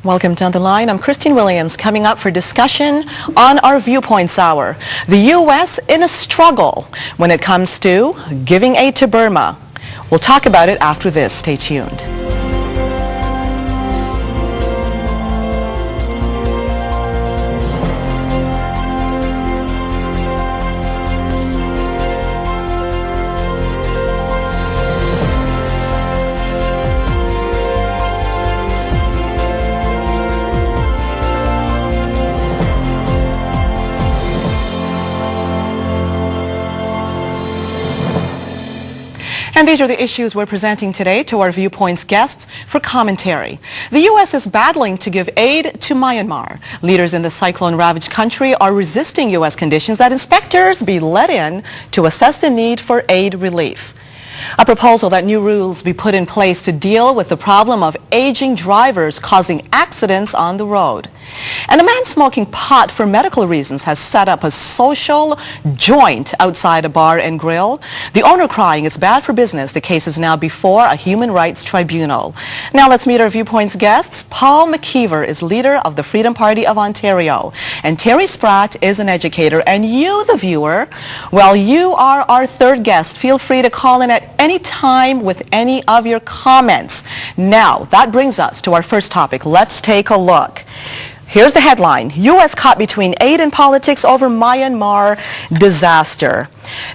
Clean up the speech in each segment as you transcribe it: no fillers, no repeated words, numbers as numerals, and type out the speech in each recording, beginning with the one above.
Welcome down the line. I'm Christine Williams, coming up for discussion on our Viewpoints Hour. The U.S. in a struggle when it comes to giving aid to Burma. We'll talk about it after this. Stay tuned. And these are the issues we're presenting today to our Viewpoints guests for commentary. The U.S. is battling to give aid to Myanmar. Leaders in the cyclone-ravaged country are resisting U.S. conditions that inspectors be let in to assess the need for aid relief. A proposal that new rules be put in place to deal with the problem of aging drivers causing accidents on the road. And a man smoking pot for medical reasons has set up a social joint outside a bar and grill. The owner crying it's bad for business. The case is now before a human rights tribunal. Now let's meet our Viewpoints guests. Paul McKeever is leader of the Freedom Party of Ontario. And Terry Spratt is an educator. And you, the viewer, well, you are our third guest. Feel free to call in at any time with any of your comments. Now, that brings us to our first topic. Let's take a look. Here's the headline: U.S. caught between aid and politics over Myanmar disaster.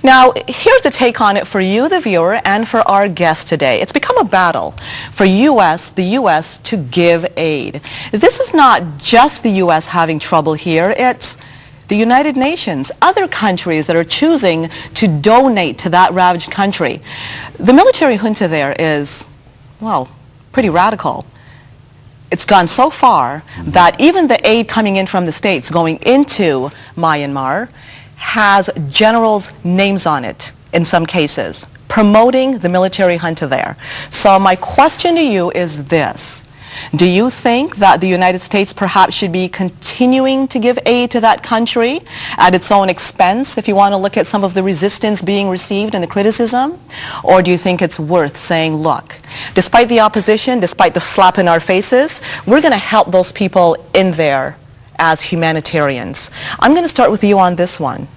Now, here's the take on it for you, the viewer, and for our guest today. It's become a battle for the U.S. to give aid. This is not just the U.S. having trouble here. It's the United Nations, other countries that are choosing to donate to that ravaged country. The military junta there is, well, pretty radical. It's gone so far that even the aid coming in from the States going into Myanmar has generals' names on it in some cases, promoting the military junta there. So my question to you is this. Do you think that the United States perhaps should be continuing to give aid to that country at its own expense, if you want to look at some of the resistance being received and the criticism? Or do you think it's worth saying, look, despite the opposition, despite the slap in our faces, we're going to help those people in there as humanitarians? I'm going to start with you on this one.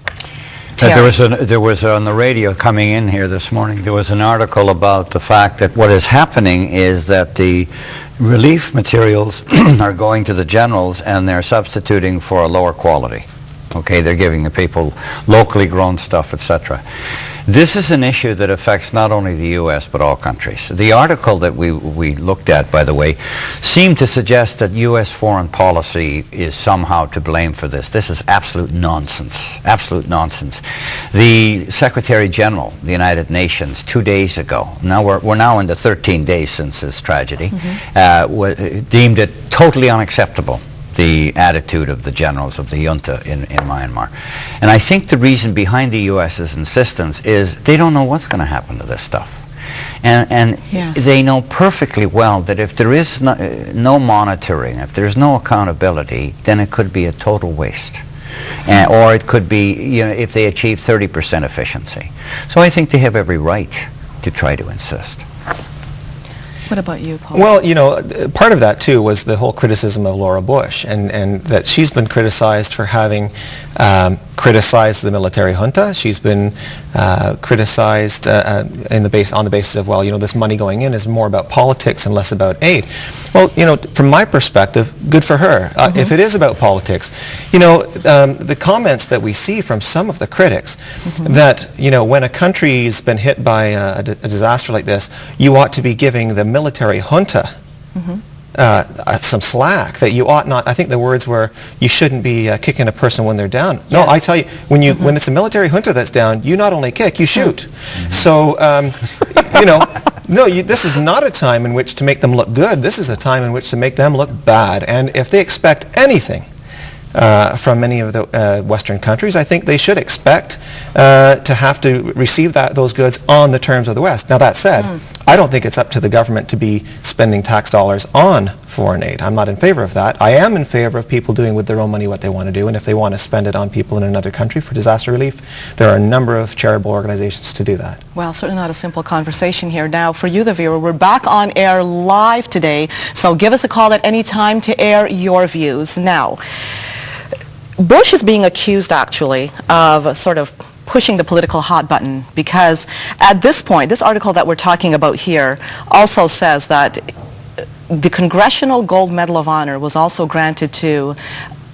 There was on the radio coming in here this morning, there was an article about the fact that what is happening is that the relief materials are going to the generals and they're substituting for a lower quality. Okay, they're giving the people locally grown stuff, etc. This is an issue that affects not only the U.S. but all countries. The article that we looked at, by the way, seemed to suggest that U.S. foreign policy is somehow to blame for this. This is absolute nonsense, absolute nonsense. The Secretary General of the United Nations 2 days ago, now we're now into 13 days since this tragedy, deemed it totally unacceptable, the attitude of the generals of the junta in Myanmar. And I think the reason behind the U.S.'s insistence is they don't know what's going to happen to this stuff. And yes, they know perfectly well that if there is no monitoring, if there's no accountability, then it could be a total waste. Or it could be, you know, if they achieve 30% efficiency. So I think they have every right to try to insist. What about you, Paul? Well, you know, part of that, too, was the whole criticism of Laura Bush, and that she's been criticized for having criticized the military junta. She's been criticized on the basis of, well, you know, this money going in is more about politics and less about aid. Well, you know, from my perspective, good for her. If it is about politics, you know, the comments that we see from some of the critics that, you know, when a country's been hit by a disaster like this, you ought to be giving the military junta some slack, that you ought not. I think the words were, you shouldn't be kicking a person when they're down. Yes. No, I tell you, when it's a military junta that's down, you not only kick, you shoot. So, you know, no, this is not a time in which to make them look good. This is a time in which to make them look bad. And if they expect anything from many of the Western countries, I think they should expect to have to receive those goods on the terms of the West. Now, that said, I don't think it's up to the government to be spending tax dollars on foreign aid. I'm not in favor of that. I am in favor of people doing with their own money what they want to do, and if they want to spend it on people in another country for disaster relief, there are a number of charitable organizations to do that. Well, certainly not a simple conversation here. Now, for you, the viewer, we're back on air live today, so give us a call at any time to air your views. Now, Bush is being accused, actually, of sort of pushing the political hot button, because at this point, this article that we're talking about here also says that the Congressional Gold Medal of Honor was also granted to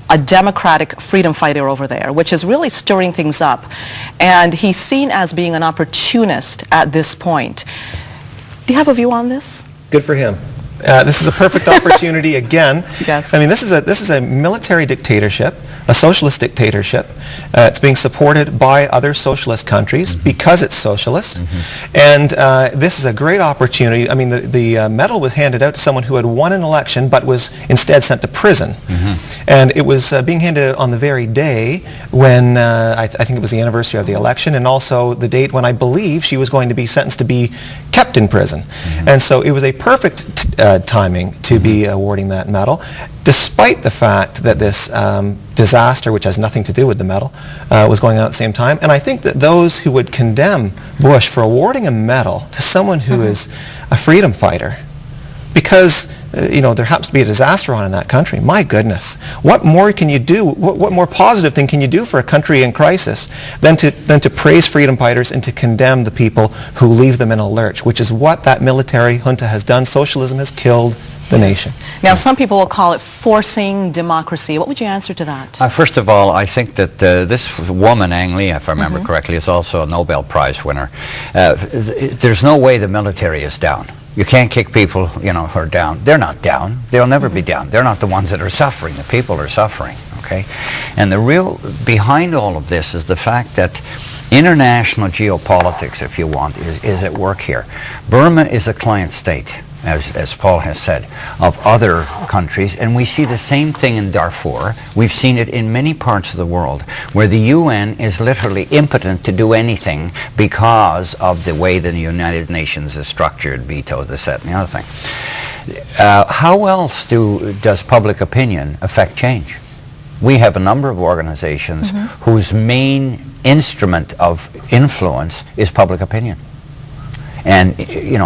a Democratic freedom fighter over there, which is really stirring things up. And he's seen as being an opportunist at this point. Do you have a view on this? Good for him. This is a perfect opportunity again. Yes. I mean, this is a military dictatorship, a socialist dictatorship. It's being supported by other socialist countries because it's socialist. And this is a great opportunity. I mean, the medal was handed out to someone who had won an election but was instead sent to prison. And it was being handed out on the very day when I think it was the anniversary of the election, and also the date when I believe she was going to be sentenced to be kept in prison. And so it was a perfect timing to be awarding that medal, despite the fact that this disaster, which has nothing to do with the medal, was going on at the same time. And I think that those who would condemn Bush for awarding a medal to someone who is a freedom fighter, because there happens to be a disaster on in that country. My goodness, what more can you do? What more positive thing can you do for a country in crisis than to praise freedom fighters and to condemn the people who leave them in a lurch, which is what that military junta has done. Socialism has killed the nation. Now, some people will call it forcing democracy. What would you answer to that? First of all, I think that this woman, Ang Lee, if I remember correctly, is also a Nobel Prize winner. There's no way the military is down. You can't kick people, who are down. They're not down. They'll never be down. They're not the ones that are suffering. The people are suffering, okay? And the real, behind all of this is the fact that international geopolitics, if you want, is at work here. Burma is a client state, as Paul has said, of other countries, and we see the same thing in Darfur. We've seen it in many parts of the world, where the UN is literally impotent to do anything because of the way the United Nations is structured, veto, this, that, and the other thing. How else does public opinion affect change? We have a number of organizations whose main instrument of influence is public opinion. And,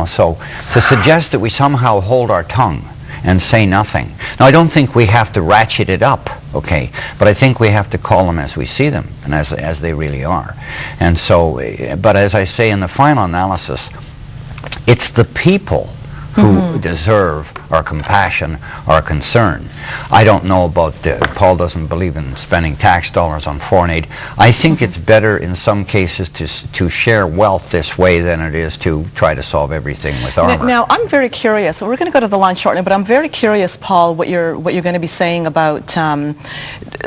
so to suggest that we somehow hold our tongue and say nothing. Now, I don't think we have to ratchet it up, okay, but I think we have to call them as we see them and as they really are. And so, but as I say in the final analysis, it's the people who deserve our compassion, our concern. I don't know about, Paul doesn't believe in spending tax dollars on foreign aid. I think it's better in some cases to share wealth this way than it is to try to solve everything with armor. Now, I'm very curious. We're going to go to the line shortly, but I'm very curious, Paul, what you're going to be saying about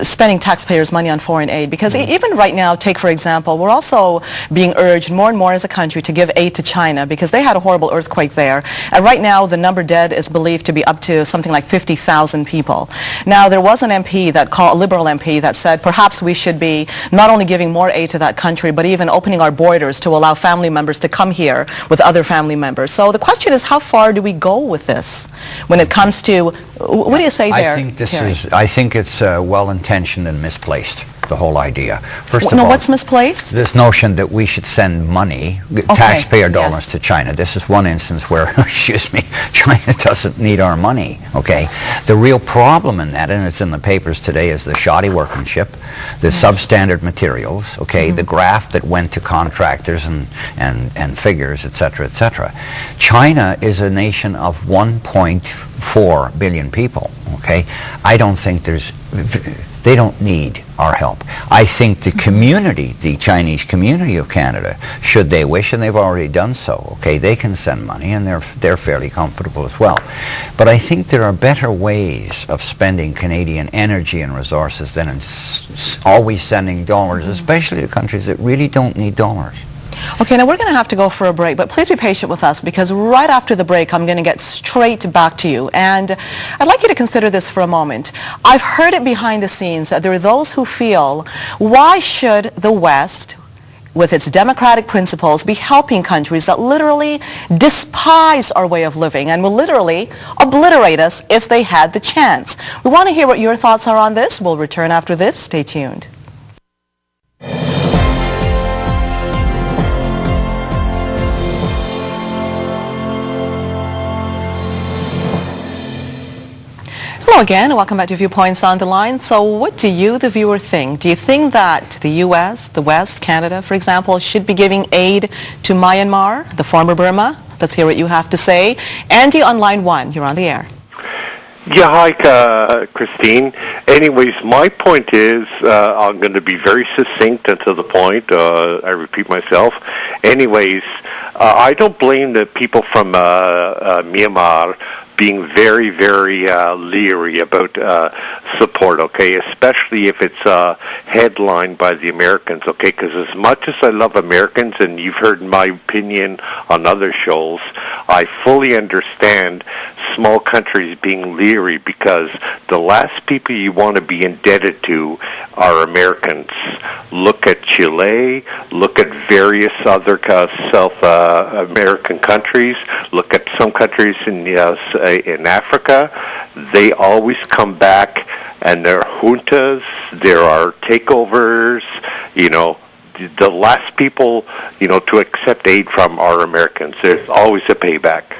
spending taxpayers' money on foreign aid, because even right now, take for example, we're also being urged more and more as a country to give aid to China because they had a horrible earthquake there. And right now, the number dead is believed to be up to something like 50,000 people. Now, there was an MP a liberal MP that said perhaps we should be not only giving more aid to that country, but even opening our borders to allow family members to come here with other family members. So the question is, how far do we go with this when it comes to, what do you say there, Terry? I think it's well-intentioned and misplaced, the whole idea. First of all, what's misplaced? This notion that we should send money, taxpayer dollars, to China. This is one instance where, excuse me, China doesn't need our money, okay? The real problem in that, and it's in the papers today, is the shoddy workmanship, the substandard materials, okay, the graft that went to contractors and figures, et cetera, et cetera. China is a nation of 1.4 billion people, okay? I don't think they don't need our help. I think the community, the Chinese community of Canada, should they wish, and they've already done so, okay, they can send money and they're fairly comfortable as well. But I think there are better ways of spending Canadian energy and resources than always sending dollars, especially to countries that really don't need dollars. Okay, now we're going to have to go for a break, but please be patient with us because right after the break, I'm going to get straight back to you. And I'd like you to consider this for a moment. I've heard it behind the scenes that there are those who feel, why should the West with its democratic principles, be helping countries that literally despise our way of living and will literally obliterate us if they had the chance? We want to hear what your thoughts are on this. We'll return after this. Stay tuned. Hello again, welcome back to Viewpoints on the Line. So what do you, the viewer, think? Do you think that the U.S., the West, Canada, for example, should be giving aid to Myanmar, the former Burma? Let's hear what you have to say. Andy on line 1, you're on the air. Yeah, hi, Christine. Anyways, my point is, I'm going to be very succinct and to the point. I repeat myself. Anyways, I don't blame the people from Myanmar being very, very leery about support, okay, especially if it's headlined by the Americans, okay, because as much as I love Americans, and you've heard my opinion on other shows, I fully understand small countries being leery because the last people you want to be indebted to are Americans. Look at Chile, look at various other South American countries, look at some countries in Africa. They always come back and there are juntas, there are takeovers, you know. The last people, you know, to accept aid from are Americans. There's always a payback.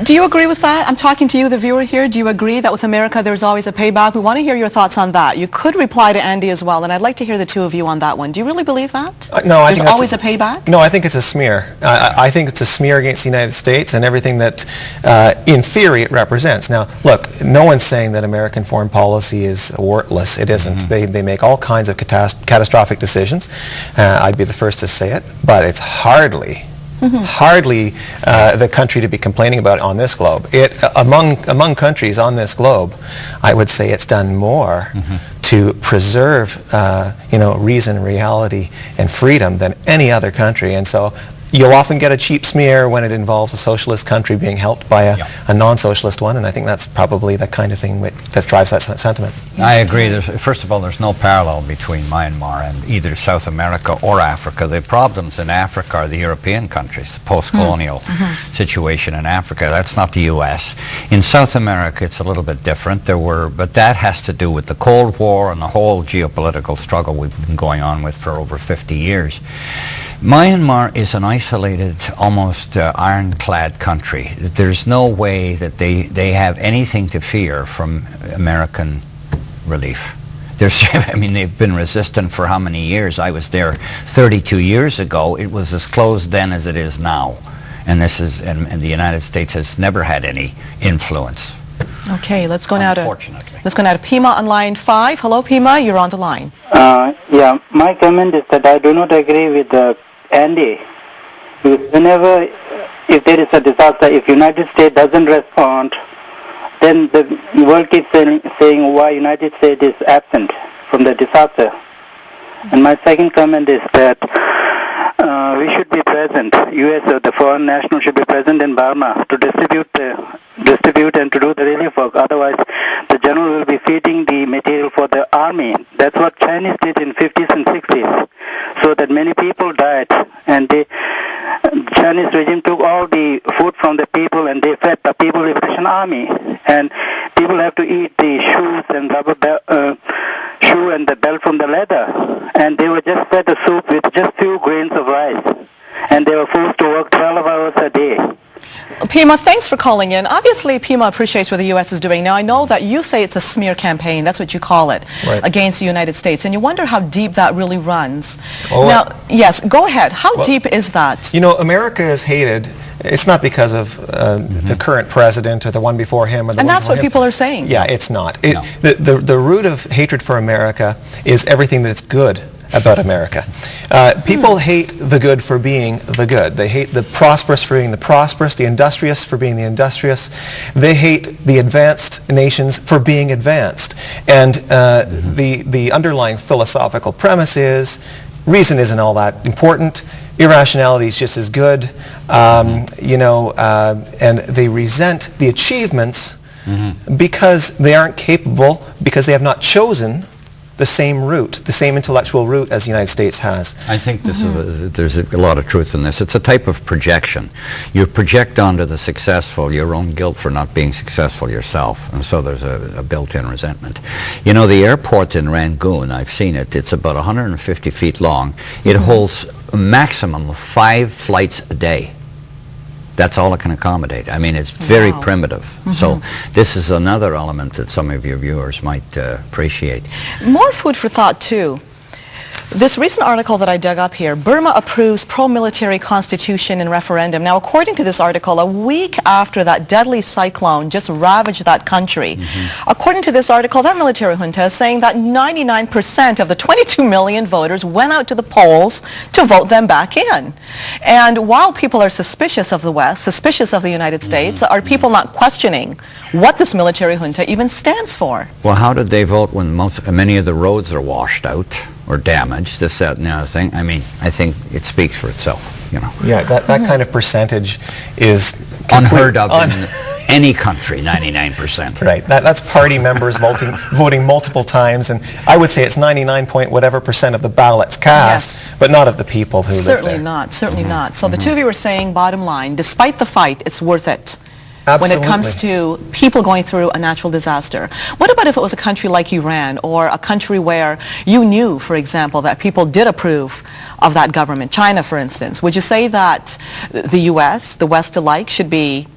Do you agree with that? I'm talking to you, the viewer here. Do you agree that with America there's always a payback? We want to hear your thoughts on that. You could reply to Andy as well, and I'd like to hear the two of you on that one. Do you really believe that? No, I think think there's always a payback? No, I think it's a smear. I think it's a smear against the United States and everything that, in theory, it represents. Now, look, no one's saying that American foreign policy is worthless. It isn't. They make all kinds of catastrophic decisions. I'd be the first to say it, but it's hardly the country to be complaining about on this globe. Among countries on this globe, I would say it's done more to preserve reason, reality, and freedom than any other country. And so you'll often get a cheap smear when it involves a socialist country being helped by a non-socialist one, and I think that's probably the kind of thing that drives that sentiment. I agree. First of all, there's no parallel between Myanmar and either South America or Africa. The problems in Africa are the European countries, the post-colonial situation in Africa. That's not the U.S. In South America, it's a little bit different. But that has to do with the Cold War and the whole geopolitical struggle we've been going on with for over 50 years. Myanmar is an isolated, almost ironclad country. There's no way that they have anything to fear from American relief. They've been resistant for how many years? I was there 32 years ago. It was as closed then as it is now. And the United States has never had any influence. Okay, let's go now to Unfortunately. Pima on line 5. Hello, Pima, you're on the line. Yeah, my comment is that I do not agree with Andy. If there is a disaster, if United States doesn't respond, then the world keeps saying why United States is absent from the disaster. And my second comment is that we should be present. U.S. or the foreign national should be present in Burma to distribute and to do the relief work. Otherwise, the general will be feeding the material for the army. That's what Chinese did in 50s and 60s. So that many people died, and the Chinese regime took all the food from the people and they fed the People Liberation Army. And people have to eat the shoes and shoe and the belt from the leather. And they were just fed the soup with just few grains of rice. And they were forced to work 12 hours a day. Pima, thanks for calling in. Obviously, Pima appreciates what the U.S. is doing. Now, I know that you say it's a smear campaign, that's what you call it, against the United States, and you wonder how deep that really runs. Yes, go ahead. How deep is that? You know, America is hated. It's not because of the current president or the one before him. Or the and one that's what him. people are saying. Yeah, it's not. The root of hatred for America is everything that's good about America. People hate the good for being the good. They hate the prosperous for being the prosperous, the industrious for being the industrious. They hate the advanced nations for being advanced. And the underlying philosophical premise is reason isn't all that important. Irrationality is just as good. And they resent the achievements because they aren't capable, because they have not chosen the same root, the same intellectual root as the United States has. I think this is there's a lot of truth in this. It's a type of projection. You project onto the successful your own guilt for not being successful yourself, and so there's a built-in resentment. You know, the airport in Rangoon, I've seen it, it's about 150 feet long. It holds a maximum of 5 flights a day. That's all it can accommodate. I mean, it's very primitive. So this is another element that some of your viewers might appreciate. More food for thought, too. This recent article that I dug up here, Burma approves pro-military constitution in referendum. Now, according to this article, a week after that deadly cyclone just ravaged that country, according to this article, that military junta is saying that 99% of the 22 million voters went out to the polls to vote them back in. And while people are suspicious of the West, suspicious of the United States, are people not questioning what this military junta even stands for? Well, how did they vote when many of the roads are washed out or damaged, this, that, and the other thing? I mean, I think it speaks for itself, you know. Yeah, that kind of percentage is unheard of in any country, 99%. Right. That's party members voting multiple times, and I would say it's 99 point whatever percent of the ballots cast, but not of the people who live there. Certainly not. Certainly not. So the two of you were saying, bottom line, despite the fight, it's worth it. Absolutely. When it comes to people going through a natural disaster. What about if it was a country like Iran, or a country where you knew, for example, that people did approve of that government? China, for instance. Would you say that the U.S., the West alike, should be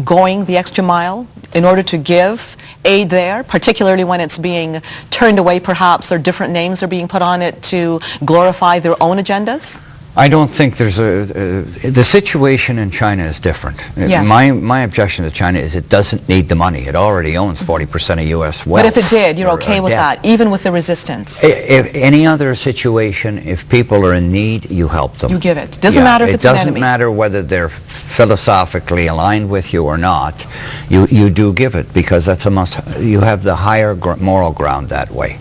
going the extra mile in order to give aid there, particularly when it's being turned away perhaps, or different names are being put on it to glorify their own agendas? I don't think there's the situation in China is different. Yes. My objection to China is it doesn't need the money. It already owns 40% of U.S. wealth. But if it did, you're okay with that, even with the resistance? If any other situation, if people are in need, you help them. You give it. Doesn't matter if it's an enemy. It doesn't matter whether they're philosophically aligned with you or not. You do give it, because that's a must. You have the higher moral ground that way.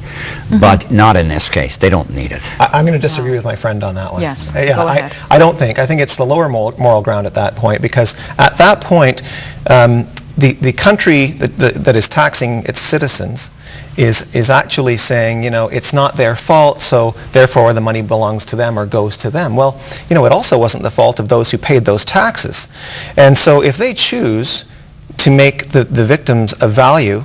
But not in this case. They don't need it. I'm going to disagree with my friend on that one. Yes. Yeah, Go ahead. I don't think. I think it's the lower moral ground at that point, because at that point, the country that is taxing its citizens is actually saying, you know, it's not their fault, so therefore the money belongs to them or goes to them. Well, you know, it also wasn't the fault of those who paid those taxes. And so if they choose to make the victims of value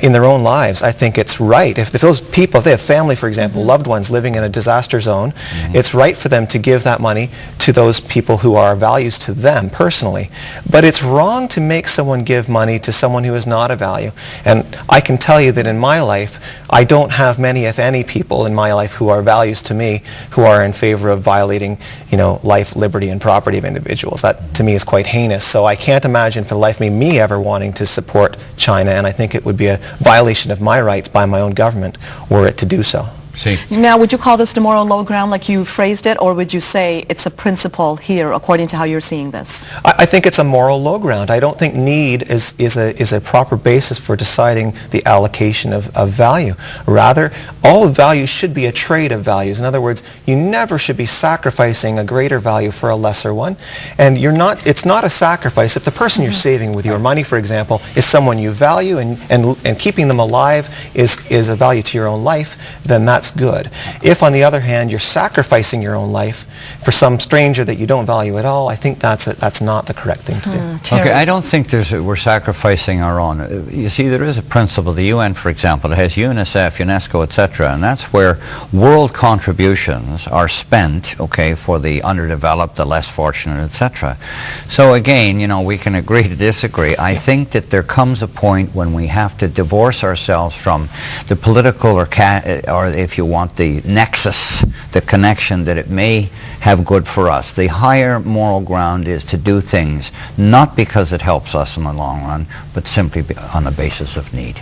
in their own lives, I think it's right. If those people, if they have family, for example, loved ones living in a disaster zone, it's right for them to give that money to those people who are values to them personally. But it's wrong to make someone give money to someone who is not a value. And I can tell you that in my life, I don't have many, if any, people in my life who are values to me, who are in favor of violating, you know, life, liberty, and property of individuals. That, to me, is quite heinous. So I can't imagine for the life of me ever wanting to support China, and I think it would be a violation of my rights by my own government were it to do so. See. Now, would you call this the moral low ground like you phrased it, or would you say it's a principle here according to how you're seeing this? I think it's a moral low ground. I don't think need is a proper basis for deciding the allocation of value. Rather, all value should be a trade of values. In other words, you never should be sacrificing a greater value for a lesser one. And it's not a sacrifice. If the person you're saving with your money, for example, is someone you value and keeping them alive is a value to your own life, then that's good. If, on the other hand, you're sacrificing your own life for some stranger that you don't value at all, I think that's not the correct thing to do. Okay, I don't think we're sacrificing our own. You see, there is a principle, the UN, for example, it has UNICEF, UNESCO, etc., and that's where world contributions are spent, okay, for the underdeveloped, the less fortunate, etc. So again, you know, we can agree to disagree. I think that there comes a point when we have to divorce ourselves from the political or if you want, the nexus, the connection that it may have good for us. The higher moral ground is to do things not because it helps us in the long run, but simply on the basis of need.